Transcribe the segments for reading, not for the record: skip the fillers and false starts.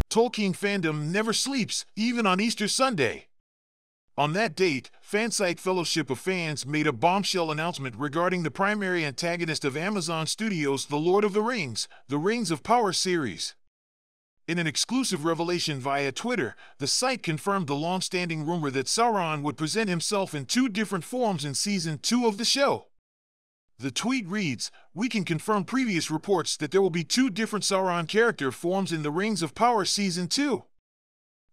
Tolkien fandom never sleeps, even on Easter Sunday. On that date, fansite Fellowship of Fans made a bombshell announcement regarding the primary antagonist of Amazon Studios' The Lord of the Rings of Power series. In an exclusive revelation via Twitter, the site confirmed the long-standing rumor that Sauron would present himself in two different forms in Season 2 of the show. The tweet reads, "We can confirm previous reports that there will be two different Sauron character forms in the Rings of Power Season 2.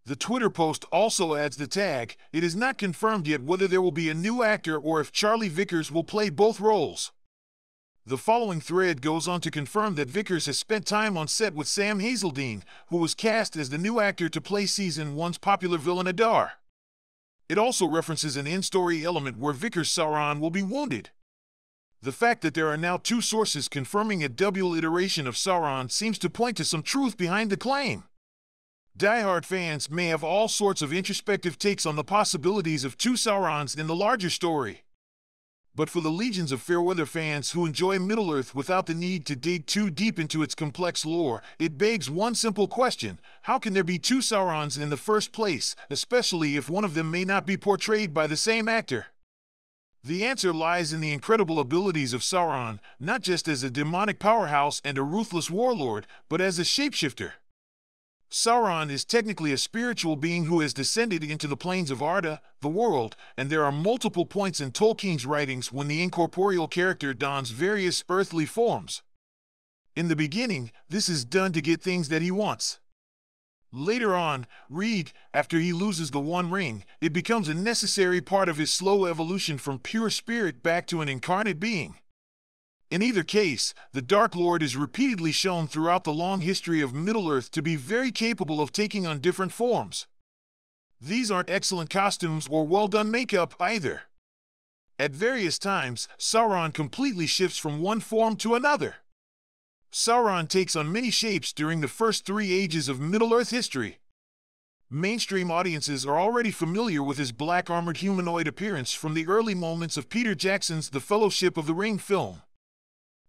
The Twitter post also adds the tag, "It is not confirmed yet whether there will be a new actor or if Charlie Vickers will play both roles." The following thread goes on to confirm that Vickers has spent time on set with Sam Hazeldine, who was cast as the new actor to play Season 1's popular villain Adar. It also references an in-story element where Vickers' Sauron will be wounded. The fact that there are now two sources confirming a doubule iteration of Sauron seems to point to some truth behind the claim. Diehard fans may have all sorts of introspective takes on the possibilities of two Saurons in the larger story. But for the legions of Fairweather fans who enjoy Middle-earth without the need to dig too deep into its complex lore, it begs one simple question: how can there be two Saurons in the first place, especially if one of them may not be portrayed by the same actor? The answer lies in the incredible abilities of Sauron, not just as a demonic powerhouse and a ruthless warlord, but as a shapeshifter. Sauron is technically a spiritual being who has descended into the planes of Arda, the world, and there are multiple points in Tolkien's writings when the incorporeal character dons various earthly forms. In the beginning, this is done to get things that he wants. Later on, after he loses the One Ring, it becomes a necessary part of his slow evolution from pure spirit back to an incarnate being. In either case, the Dark Lord is repeatedly shown throughout the long history of Middle-earth to be very capable of taking on different forms. These aren't excellent costumes or well-done makeup either. At various times, Sauron completely shifts from one form to another. Sauron takes on many shapes during the first 3 ages of Middle-earth history. Mainstream audiences are already familiar with his black-armored humanoid appearance from the early moments of Peter Jackson's The Fellowship of the Ring film.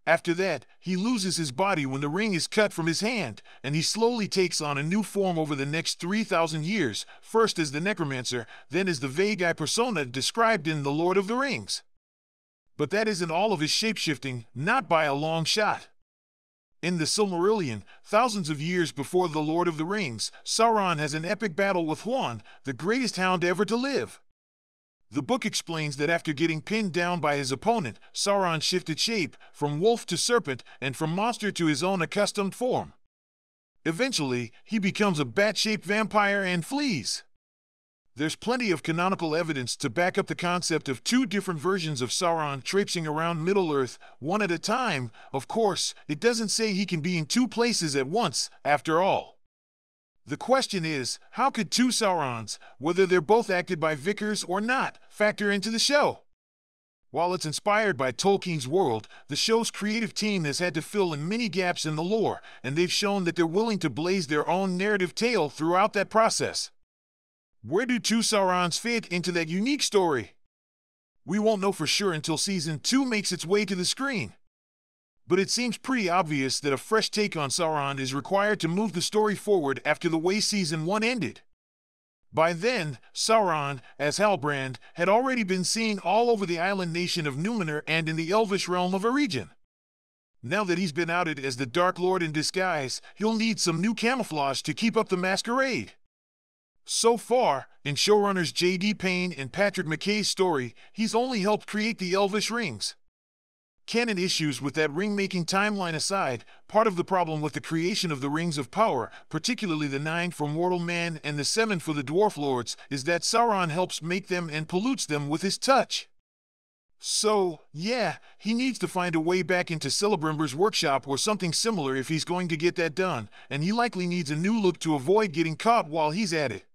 After that, he loses his body when the ring is cut from his hand, and he slowly takes on a new form over the next 3,000 years, first as the necromancer, then as the vague persona described in The Lord of the Rings. But that isn't all of his shapeshifting, not by a long shot. In the Silmarillion, thousands of years before The Lord of the Rings, Sauron has an epic battle with Huan, the greatest hound ever to live. The book explains that after getting pinned down by his opponent, Sauron shifted shape, from wolf to serpent, and from monster to his own accustomed form. Eventually, he becomes a bat-shaped vampire and flees. There's plenty of canonical evidence to back up the concept of two different versions of Sauron traipsing around Middle-earth, one at a time. Of course, it doesn't say he can be in two places at once, after all. The question is, how could two Saurons, whether they're both acted by Vickers or not, factor into the show? While it's inspired by Tolkien's world, the show's creative team has had to fill in many gaps in the lore, and they've shown that they're willing to blaze their own narrative tale throughout that process. Where do two Saurons fit into that unique story? We won't know for sure until Season 2 makes its way to the screen. But it seems pretty obvious that a fresh take on Sauron is required to move the story forward after the way Season 1 ended. By then, Sauron, as Halbrand, had already been seen all over the island nation of Numenor and in the elvish realm of Eregion. Now that he's been outed as the Dark Lord in disguise, he'll need some new camouflage to keep up the masquerade. So far, in showrunners J.D. Payne and Patrick McKay's story, he's only helped create the elvish rings. Canon issues with that ring-making timeline aside, part of the problem with the creation of the Rings of Power, particularly the 9 for mortal man and the 7 for the Dwarf Lords, is that Sauron helps make them and pollutes them with his touch. So, yeah, he needs to find a way back into Celebrimber's workshop or something similar if he's going to get that done, and he likely needs a new look to avoid getting caught while he's at it.